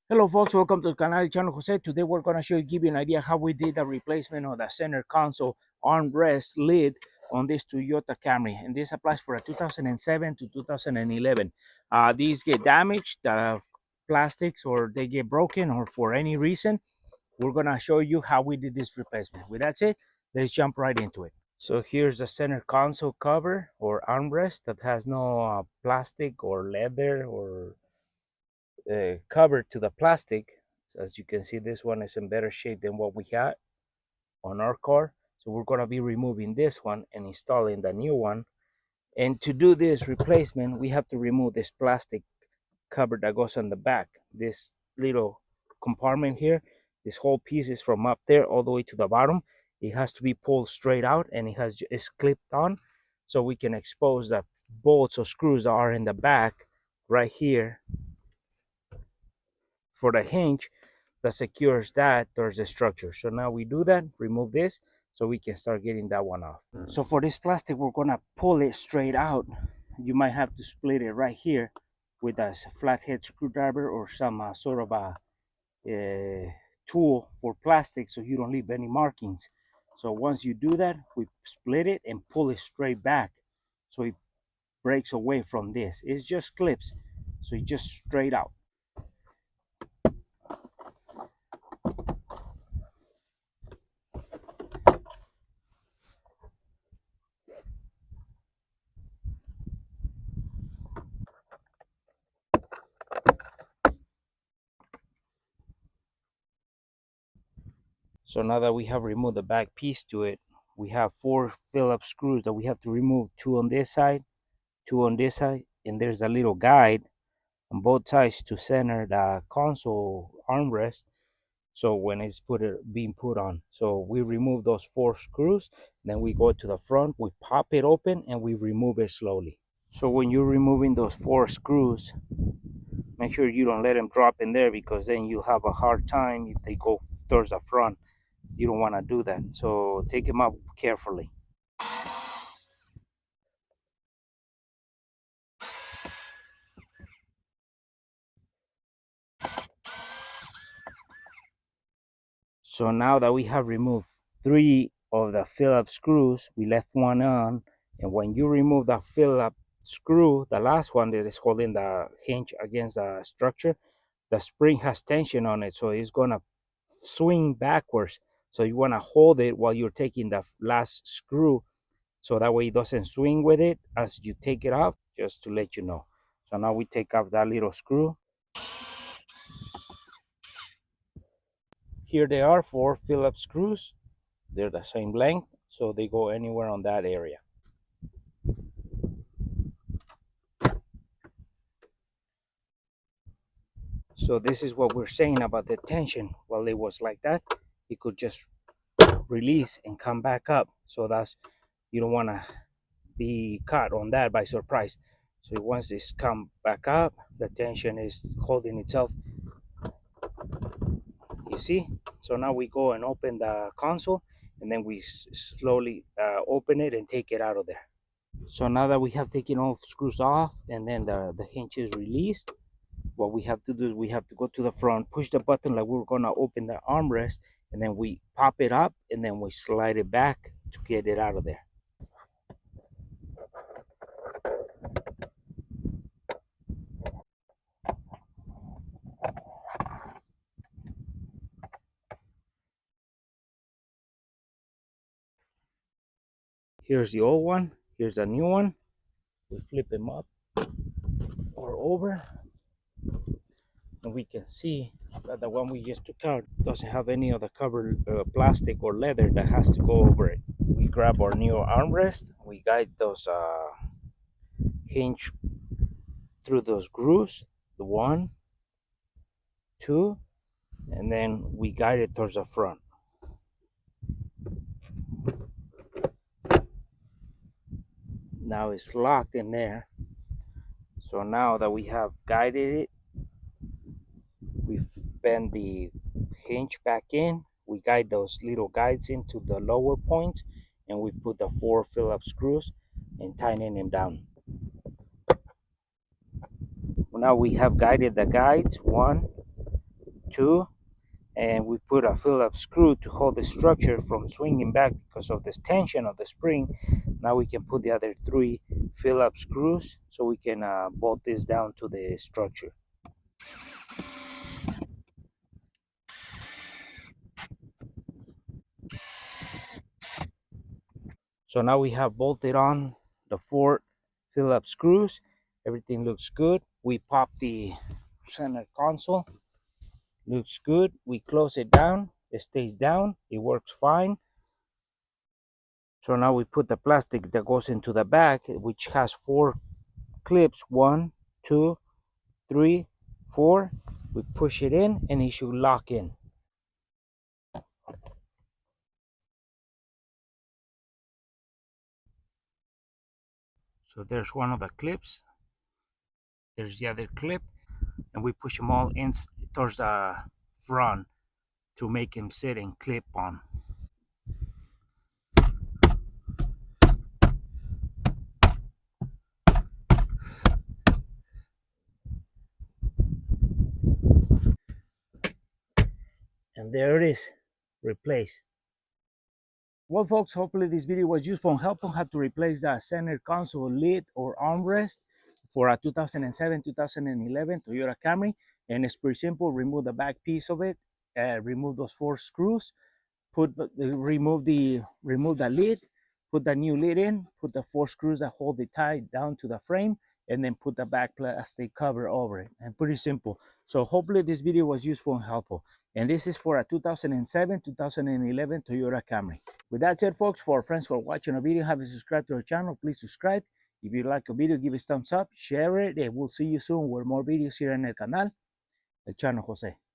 Hello folks, welcome to the canal channel Jose. Today we're going to give you an idea how we did the replacement of the center console armrest lid on this Toyota Camry, and this applies for a 2007 to 2011. These get damaged, plastics, or they get broken, or for any reason. We're going to show you how we did this replacement. With that said, let's jump right into it. So here's the center console cover or armrest that has no plastic or leather or cover to the plastic. So as you can see, this one is in better shape than what we had on our car. So we're going to be removing this one and installing the new one. And to do this replacement, we have to remove this plastic cover that goes on the back. This little compartment here, this whole piece is from up there all the way to the bottom. It has to be pulled straight out, and it's clipped on, so we can expose the bolts or screws that are in the back right here for the hinge that secures that towards the structure. So now we do that, remove this, so we can start getting that one off. So for this plastic, we're gonna pull it straight out. You might have to split it right here with a flathead screwdriver or some sort of a tool for plastic, so you don't leave any markings. So once you do that, we split it and pull it straight back, so it breaks away from this. It's just clips, so it just straight out. So now that we have removed the back piece to it, we have 4 Phillips screws that we have to remove. 2 on this side, 2 on this side, and there's a little guide on both sides to center the console armrest. So when it's being put on, so we remove those 4 screws, then we go to the front, we pop it open, and we remove it slowly. So when you're removing those 4 screws, make sure you don't let them drop in there, because then you have a hard time if they go towards the front. You don't want to do that, so take them out carefully. So now that we have removed 3 of the Phillips screws, we left one on, and when you remove the Phillips screw, the last one that is holding the hinge against the structure, the spring has tension on it, so it's gonna swing backwards. So you want to hold it while you're taking the last screw, so that way it doesn't swing with it as you take it off, just to let you know. So now we take off that little screw. Here they are, 4 Phillips screws. They're the same length, so they go anywhere on that area. So this is what we're saying about the tension. While it was like that, it could just release and come back up. So that's, you don't want to be caught on that by surprise. So once this come back up, the tension is holding itself. You see? So now we go and open the console, and then we slowly open it and take it out of there. So now that we have taken all screws off, and then the hinge is released, what we have to do is we have to go to the front, push the button like we're gonna open the armrest, and then we pop it up, and then we slide it back to get it out of there. Here's the old one, here's the new one. We flip them up or over, and we can see that the one we just took out doesn't have any of the cover plastic or leather that has to go over it. We grab our new armrest, we guide those hinge through those grooves, the 1, 2, and then we guide it towards the front. Now it's locked in there. So now that we have guided it, we bend the hinge back in, we guide those little guides into the lower points, and we put the 4 Phillips screws and tighten them down. Now we have guided the guides, 1, two, and we put a Phillips screw to hold the structure from swinging back because of this tension of the spring. Now we can put the other three Phillips screws so we can bolt this down to the structure. So now we have bolted on the four Phillips screws. Everything looks good. We pop the center console. Looks good. We close it down. It stays down. It works fine. So now we put the plastic that goes into the back, which has four clips. 1, 2, 3, 4. We push it in and it should lock in. So there's one of the clips. There's the other clip, and we push them all in towards the front to make him sit and clip on. And there it is, replaced. Well, folks, hopefully this video was useful and helpful how to replace the center console lid or armrest for a 2007-2011 Toyota Camry. And it's pretty simple. Remove the back piece of it, remove those four screws, remove the lid, put the new lid in, put the four screws that hold it tight down to the frame, and then put the back plastic cover over it. And pretty simple. So hopefully this video was useful and helpful. And this is for a 2007-2011 Toyota Camry. With that said, folks, for our friends who are watching a video, haven't subscribed to our channel, please subscribe. If you like a video, give it a thumbs up, share it, and we'll see you soon with more videos here en el canal, El Chano Jose.